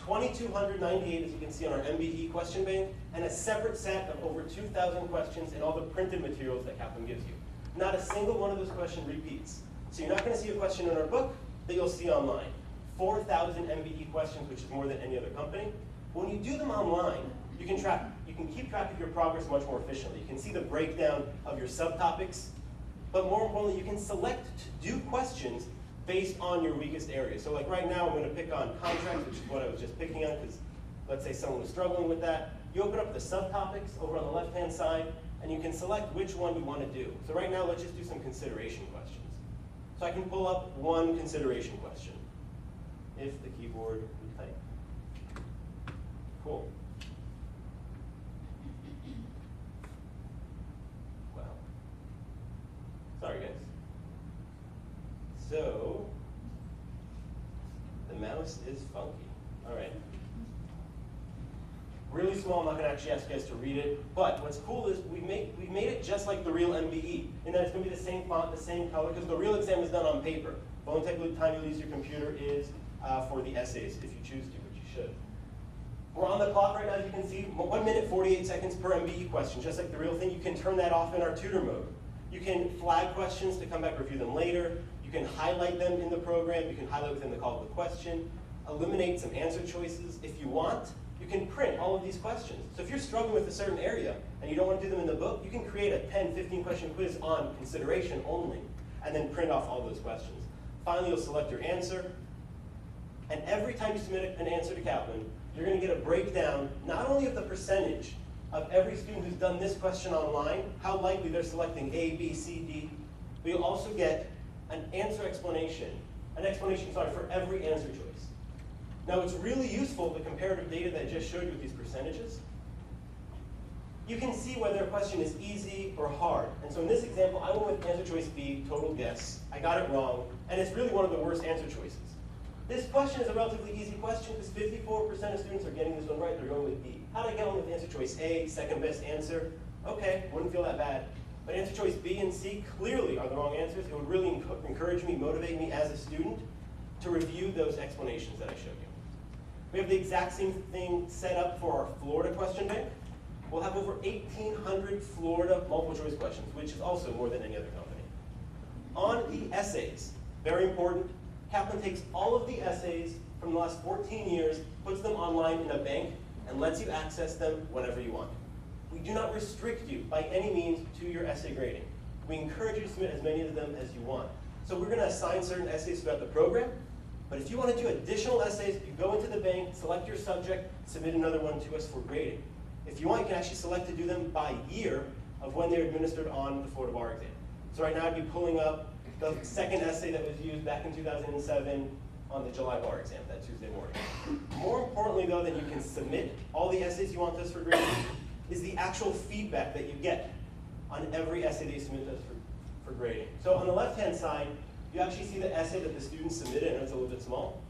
2,298, as you can see on our MBE question bank, and a separate set of over 2,000 questions in all the printed materials that Kaplan gives you. Not a single one of those questions repeats. So you're not going to see a question in our book that you'll see online. 4,000 MBE questions, which is more than any other company. When you do them online, you can keep track of your progress much more efficiently. You can see the breakdown of your subtopics, but more importantly, you can select to do questions based on your weakest area. So like right now, I'm going to pick on contracts, which is what I was just picking on, because let's say someone was struggling with that. You open up the subtopics over on the left-hand side, and you can select which one you want to do. So right now, let's just do some consideration questions. So I can pull up one consideration question, if the keyboard would type. Cool. Wow. Sorry, guys. So, the mouse is funky. All right. Really small, I'm not going to actually ask you guys to read it, but what's cool is we've made it just like the real MBE, in that it's going to be the same font, the same color, because the real exam is done on paper. The only time you use your computer is for the essays, if you choose to, which you should. We're on the clock right now, as you can see, 1 minute, 48 seconds per MBE question, just like the real thing. You can turn that off in our tutor mode. You can flag questions to come back and review them later. You can highlight them in the program. You can highlight within the call to question. eliminate some answer choices. If you want, you can print all of these questions. So if you're struggling with a certain area and you don't want to do them in the book, you can create a 10, 15 question quiz on consideration only, and then print off all those questions. Finally, you'll select your answer. And every time you submit an answer to Kaplan, you're going to get a breakdown, not only of the percentage of every student who's done this question online, how likely they're selecting A, B, C, D, but you'll also get an explanation for every answer choice. Now, it's really useful, the comparative data that I just showed you with these percentages. You can see whether a question is easy or hard. And so in this example, I went with answer choice B, total guess. I got it wrong, and it's really one of the worst answer choices. This question is a relatively easy question because 54% of students are getting this one right, they're going with B. How did I get on with answer choice A, second best answer? Okay, wouldn't feel that bad. But answer choice B and C clearly are the wrong answers. It would really encourage me, motivate me as a student to review those explanations that I showed you. We have the exact same thing set up for our Florida question bank. We'll have over 1,800 Florida multiple choice questions, which is also more than any other company. On the essays, very important, Kaplan takes all of the essays from the last 14 years, puts them online in a bank, and lets you access them whenever you want. We do not restrict you by any means to your essay grading. We encourage you to submit as many of them as you want. So we're going to assign certain essays throughout the program, but if you want to do additional essays, you go into the bank, select your subject, submit another one to us for grading. If you want, you can actually select to do them by year of when they're administered on the Florida bar exam. So right now I'd be pulling up the second essay that was used back in 2007 on the July bar exam, that Tuesday morning. More importantly though than you can submit all the essays you want us for grading is the actual feedback that you get on every essay that you submit to us for grading. So on the left-hand side, you actually see the essay that the student submitted, and it's a little bit small.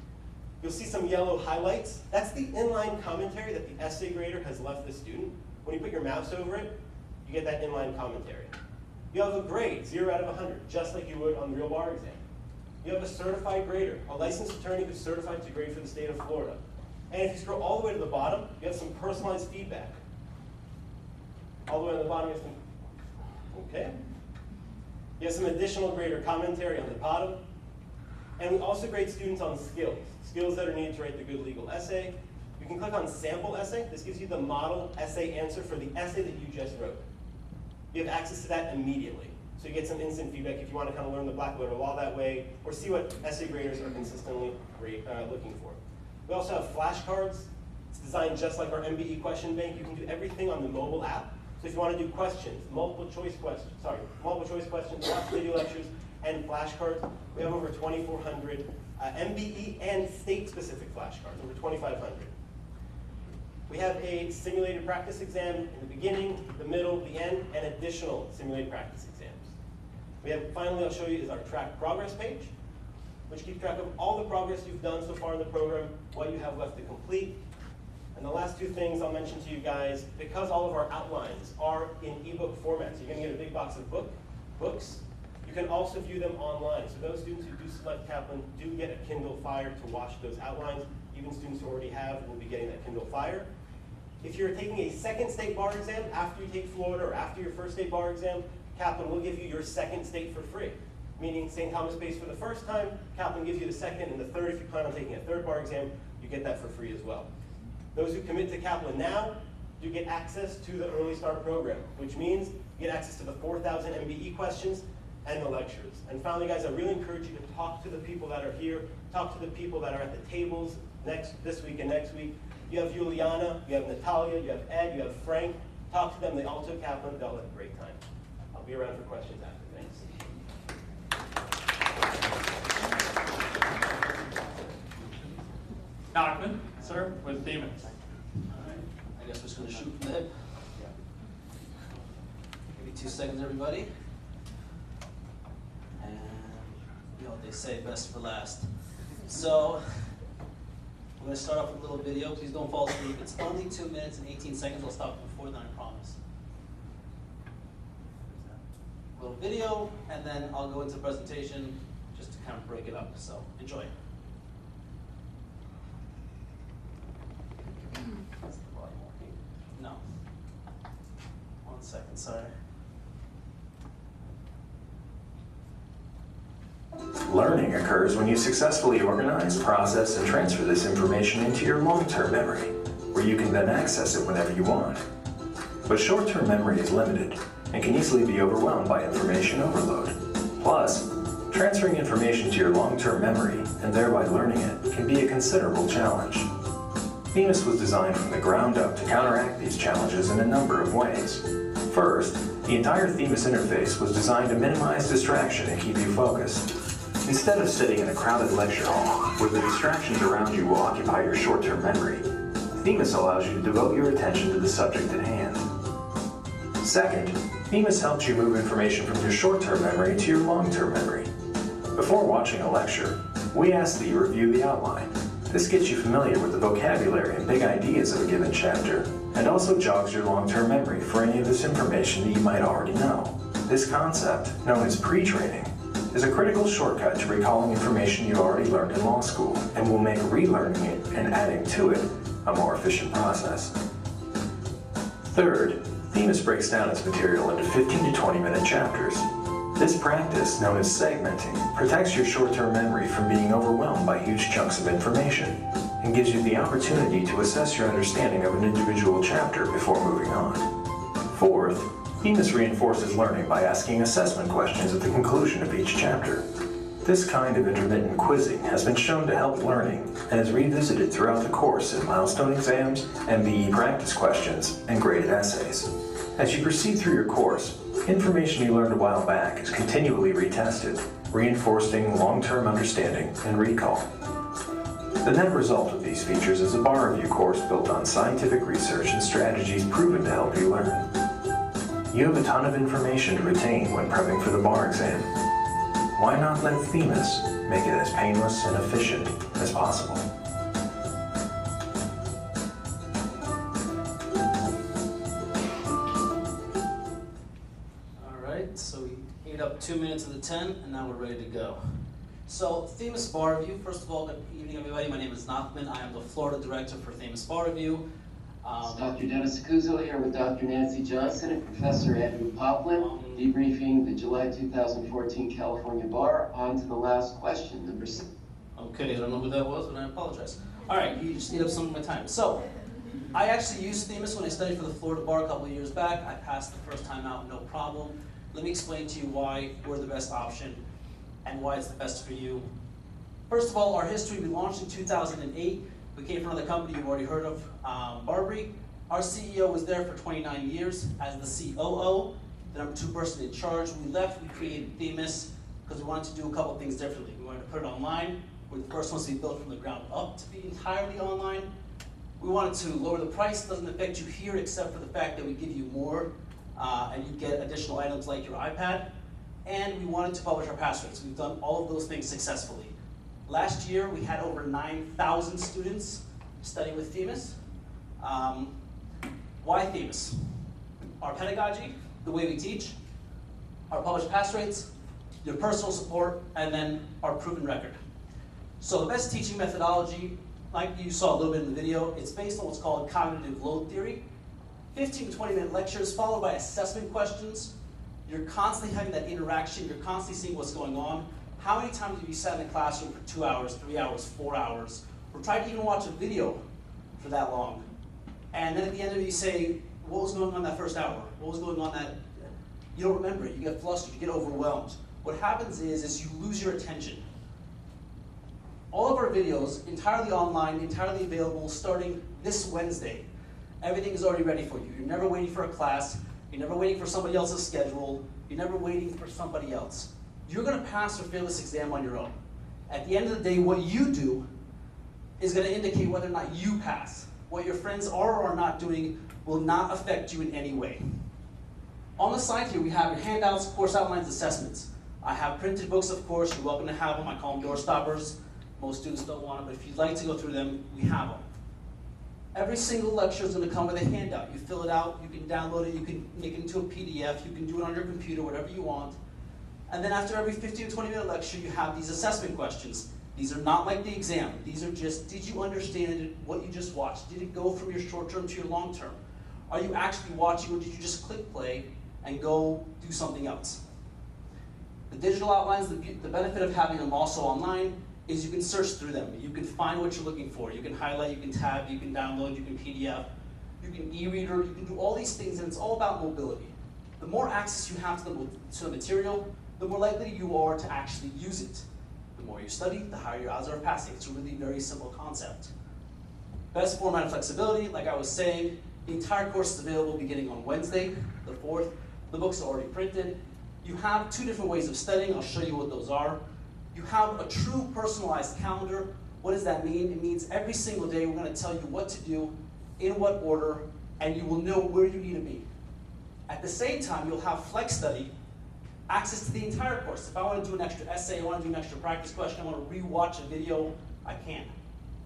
You'll see some yellow highlights. That's the inline commentary that the essay grader has left the student. When you put your mouse over it, you get that inline commentary. You have a grade, 0 out of 100, just like you would on the real bar exam. You have a certified grader, a licensed attorney who's certified to grade for the state of Florida. And if you scroll all the way to the bottom, you have some personalized feedback. All the way on the bottom, you have some, okay. You have some additional grader commentary on the bottom. And we also grade students on skills that are needed to write the good legal essay. You can click on sample essay. This gives you the model essay answer for the essay that you just wrote. You have access to that immediately. So you get some instant feedback if you want to kind of learn the black letter law that way, or see what essay graders are consistently looking for. We also have flashcards. It's designed just like our MBE question bank. You can do everything on the mobile app. So if you want to do questions, multiple choice questions, lots of video lectures, and flashcards, we have over 2,400 MBE and state-specific flashcards, over 2,500. We have a simulated practice exam in the beginning, the middle, the end, and additional simulated practice exams. We have, finally, I'll show you, is our track progress page, which keeps track of all the progress you've done so far in the program, what you have left to complete. And the last two things I'll mention to you guys, because all of our outlines are in ebook format, so you're going to get a big box of books. You can also view them online. So those students who do select Kaplan do get a Kindle Fire to watch those outlines. Even students who already have will be getting that Kindle Fire. If you're taking a second state bar exam after you take Florida or after your first state bar exam, Kaplan will give you your second state for free. Meaning St. Thomas pays for the first time, Kaplan gives you the second and the third. If you plan on taking a third bar exam, you get that for free as well. Those who commit to Kaplan now do get access to the Early Start program, which means you get access to the 4,000 MBE questions and the lectures. And finally, guys, I really encourage you to talk to the people that are here, talk to the people that are at the tables this week and next week. You have Juliana, you have Natalia, you have Ed, you have Frank. Talk to them. They all took Kaplan. They'll have a great time. I'll be around for questions after. Thanks. Nachman, sir, with Demons. I guess we're just going to shoot from the hip. Give me 2 seconds, everybody. And you know what they say, best for last. So I'm going to start off with a little video. Please don't fall asleep. It's only 2 minutes and 18 seconds. I'll stop before then, I promise. A little video, and then I'll go into the presentation just to kind of break it up. So enjoy. Is the volume working? No. 1 second, sorry. Learning occurs when you successfully organize, process, and transfer this information into your long-term memory, where you can then access it whenever you want. But short-term memory is limited and can easily be overwhelmed by information overload. Plus, transferring information to your long-term memory and thereby learning it can be a considerable challenge. Themis was designed from the ground up to counteract these challenges in a number of ways. First, the entire Themis interface was designed to minimize distraction and keep you focused. Instead of sitting in a crowded lecture hall where the distractions around you will occupy your short-term memory, Themis allows you to devote your attention to the subject at hand. Second, Themis helps you move information from your short-term memory to your long-term memory. Before watching a lecture, we ask that you review the outline. This gets you familiar with the vocabulary and big ideas of a given chapter, and also jogs your long-term memory for any of this information that you might already know. This concept, known as pre-training, is a critical shortcut to recalling information you already learned in law school, and will make relearning it and adding to it a more efficient process. Third, Themis breaks down its material into 15 to 20-minute chapters. This practice, known as segmenting, protects your short-term memory from being overwhelmed by huge chunks of information and gives you the opportunity to assess your understanding of an individual chapter before moving on. Fourth, Themis reinforces learning by asking assessment questions at the conclusion of each chapter. This kind of intermittent quizzing has been shown to help learning and is revisited throughout the course in milestone exams, MBE practice questions, and graded essays. As you proceed through your course, information you learned a while back is continually retested, reinforcing long-term understanding and recall. The net result of these features is a bar review course built on scientific research and strategies proven to help you learn. You have a ton of information to retain when prepping for the bar exam. Why not let Themis make it as painless and efficient as possible? So we ate up 2 minutes of the 10, and now we're ready to go. So Themis Bar Review, first of all, good evening everybody. My name is Nachman. I am the Florida Director for Themis Bar Review. Dr. Dennis Acuzzo here with Dr. Nancy Johnson and Professor Andrew Poplin, debriefing the July 2014 California Bar. On to the last question, number 6. Okay, I don't know who that was, but I apologize. All right, you just ate up some of my time. So, I actually used Themis when I studied for the Florida Bar a couple of years back. I passed the first time out, no problem. Let me explain to you why we're the best option and why it's the best for you. First of all, our history, we launched in 2008. We came from another company you've already heard of, Barbary. Our CEO was there for 29 years as the COO, the number 2 person in charge. When we left, we created Themis because we wanted to do a couple things differently. We wanted to put it online. We're the first ones to be built from the ground up to be entirely online. We wanted to lower the price. It doesn't affect you here except for the fact that we give you more and you get additional items like your iPad. And we wanted to publish our pass rates. We've done all of those things successfully. Last year, we had over 9,000 students study with Themis. Why Themis? Our pedagogy, the way we teach, our published pass rates, your personal support, and then our proven record. So the best teaching methodology, like you saw a little bit in the video, it's based on what's called cognitive load theory. 15 to 20-minute lectures followed by assessment questions. You're constantly having that interaction. You're constantly seeing what's going on. How many times have you sat in the classroom for 2 hours, 3 hours, 4 hours, or tried to even watch a video for that long? And then at the end of it, you say, what was going on that first hour? What was going on that? You don't remember it. You get flustered. You get overwhelmed. What happens is you lose your attention. All of our videos, entirely online, entirely available, starting this Wednesday. Everything is already ready for you. You're never waiting for a class. You're never waiting for somebody else's schedule. You're never waiting for somebody else. You're going to pass or fail this exam on your own. At the end of the day, what you do is going to indicate whether or not you pass. What your friends are or are not doing will not affect you in any way. On the side here, we have your handouts, course outlines, assessments. I have printed books, of course. You're welcome to have them. I call them door stoppers. Most students don't want them, but if you'd like to go through them, we have them. Every single lecture is going to come with a handout. You fill it out, you can download it, you can make it into a PDF, you can do it on your computer, whatever you want. And then after every 15 to 20-minute lecture, you have these assessment questions. These are not like the exam. These are just, did you understand what you just watched? Did it go from your short term to your long term? Are you actually watching, or did you just click play and go do something else? The digital outlines, the benefit of having them also online is you can search through them. You can find what you're looking for. You can highlight, you can tab, you can download, you can PDF, you can e-reader, you can do all these things, and it's all about mobility. The more access you have to the material, the more likely you are to actually use it. The more you study, the higher your odds are of passing. It's a really very simple concept. Best format and flexibility, like I was saying, the entire course is available beginning on Wednesday, the 4th. The books are already printed. You have 2 different ways of studying. I'll show you what those are. You have a true personalized calendar. What does that mean? It means every single day we're going to tell you what to do, in what order, and you will know where you need to be. At the same time, you'll have Flex Study, access to the entire course. If I want to do an extra essay, I want to do an extra practice question, I want to re-watch a video, I can.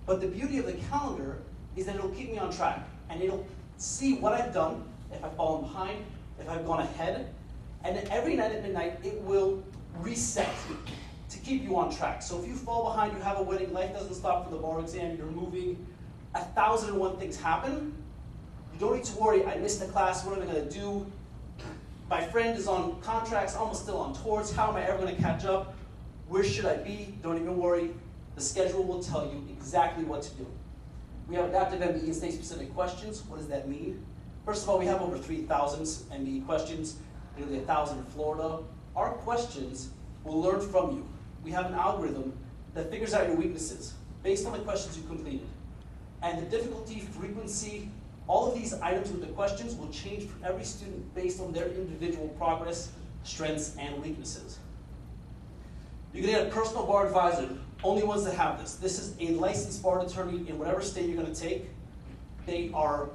But the beauty of the calendar is that it'll keep me on track, and it'll see what I've done, if I've fallen behind, if I've gone ahead, and then every night at midnight, it will reset to keep you on track. So if you fall behind, you have a wedding, life doesn't stop for the bar exam, you're moving, 1,001 things happen, you don't need to worry, I missed the class, what am I going to do? My friend is on contracts, almost still on tours, how am I ever going to catch up? Where should I be? Don't even worry, the schedule will tell you exactly what to do. We have adaptive MBE and state-specific questions. What does that mean? First of all, we have over 3,000 MBE questions, nearly 1,000 in Florida. Our questions will learn from you. We have an algorithm that figures out your weaknesses based on the questions you completed. And the difficulty, frequency, all of these items with the questions will change for every student based on their individual progress, strengths, and weaknesses. You can get a personal bar advisor, only ones that have this. This is a licensed bar attorney in whatever state you're going to take. They are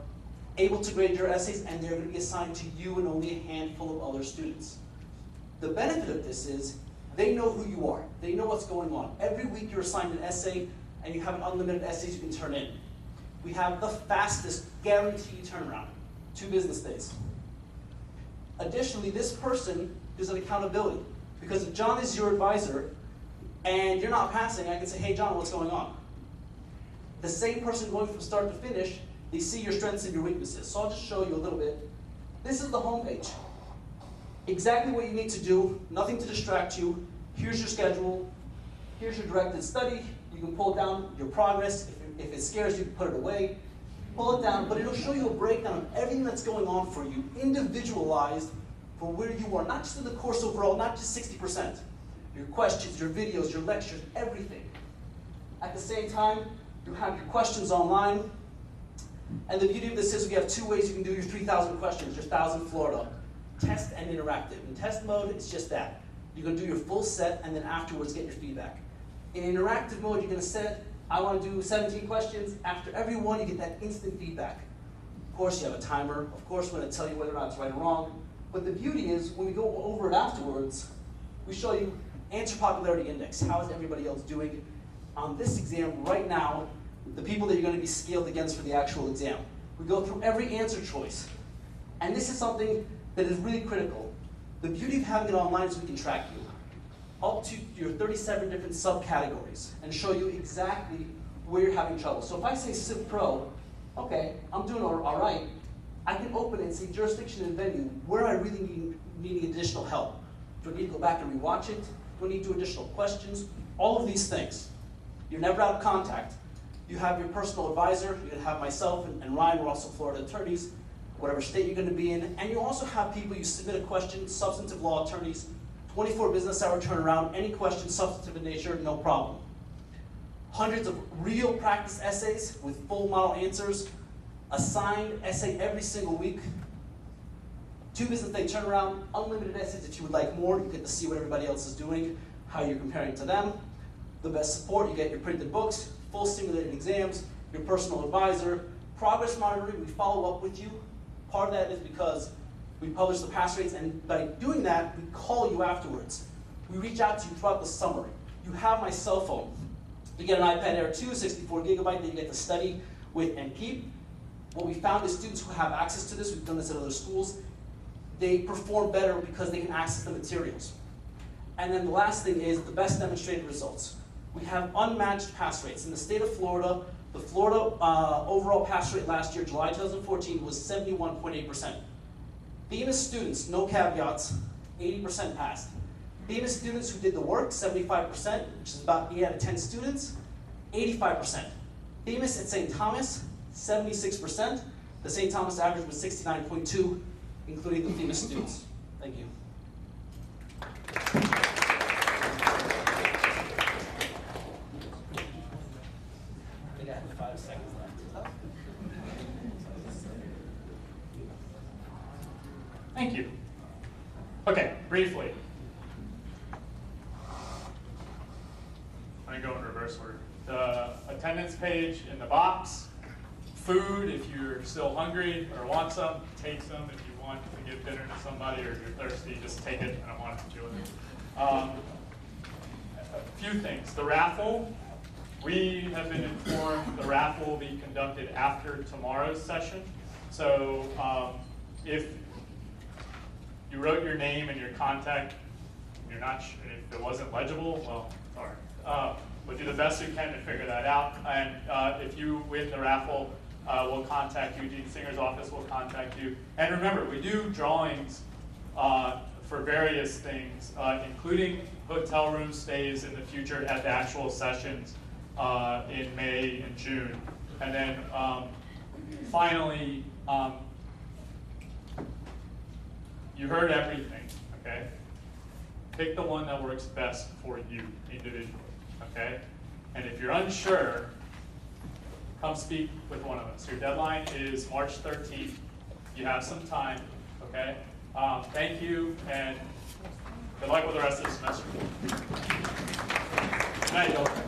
able to grade your essays, and they're going to be assigned to you and only a handful of other students. The benefit of this is they know who you are. They know what's going on. Every week you're assigned an essay, and you have unlimited essays you can turn in. We have the fastest guaranteed turnaround, 2 business days. Additionally, this person is an accountability, because if John is your advisor and you're not passing, I can say, hey John, what's going on? The same person going from start to finish, they see your strengths and your weaknesses. So I'll just show you a little bit. This is the homepage. Exactly what you need to do, nothing to distract you. Here's your schedule. Here's your directed study. You can pull down your progress. If it scares you, put it away. Pull it down, but it'll show you a breakdown of everything that's going on for you, individualized for where you are, not just in the course overall, not just 60%. Your questions, your videos, your lectures, everything. At the same time, you have your questions online. And the beauty of this is we have 2 ways you can do your 3,000 questions, your 1,000 Florida. Test and interactive. In test mode, it's just that. You're going to do your full set and then afterwards get your feedback. In interactive mode, you're going to set, I want to do 17 questions. After every one, you get that instant feedback. Of course, you have a timer. Of course, we're going to tell you whether or not it's right or wrong. But the beauty is, when we go over it afterwards, we show you answer popularity index. How is everybody else doing? On this exam right now, the people that you're going to be scaled against for the actual exam. We go through every answer choice. And this is something that is really critical. The beauty of having it online is we can track you up to your 37 different subcategories and show you exactly where you're having trouble. So if I say Civ Pro, okay, I'm doing all right, I can open it and see jurisdiction and venue, where I really need additional help. Do I need to go back and rewatch it? Do I need to do additional questions? All of these things. You're never out of contact. You have your personal advisor. You're going to have myself and Ryan. We're also Florida attorneys, whatever state you're going to be in. And you also have people, you submit a question, substantive law attorneys, 24 business hour turnaround, any question substantive in nature, no problem. Hundreds of real practice essays with full model answers, assigned essay every single week, 2 business day turnaround, unlimited essays if you would like more. You get to see what everybody else is doing, how you're comparing to them. The best support, you get your printed books, full simulated exams, your personal advisor, progress monitoring, we follow up with you. Part of that is because we publish the pass rates, and by doing that, we call you afterwards. We reach out to you throughout the summer. You have my cell phone. You get an iPad Air 2, 64 gigabyte that you get to study with and keep. What we found is students who have access to this, we've done this at other schools, they perform better because they can access the materials. And then the last thing is the best demonstrated results. We have unmatched pass rates. In the state of Florida, the Florida overall pass rate last year, July 2014, was 71.8%. Themis students, no caveats, 80% passed. Themis students who did the work, 75%, which is about 8 out of 10 students, 85%. Themis at St. Thomas, 76%. The St. Thomas average was 69.2, including the Themis students. Thank you. I think I have 5 seconds left. Thank you. Okay, briefly. I'm gonna go in reverse order. The attendance page in the box, food, if you're still hungry or want some, take some. If you want to give dinner to somebody or you're thirsty, just take it. I don't want to deal with it. A few things. The raffle, we have been informed the raffle will be conducted after tomorrow's session. So if you wrote your name and your contact, you're not sure if it wasn't legible, well, sorry. We'll do the best we can to figure that out. And if you win the raffle, we'll contact you. Gene Singer's office will contact you. And remember, we do drawings for various things, including hotel room stays in the future at the actual sessions in May and June. And then finally, you heard everything, okay? Pick the one that works best for you individually, okay? And if you're unsure, come speak with one of us. Your deadline is March 13th. You have some time, okay? Thank you, and good luck with the rest of the semester. Good night, y'all.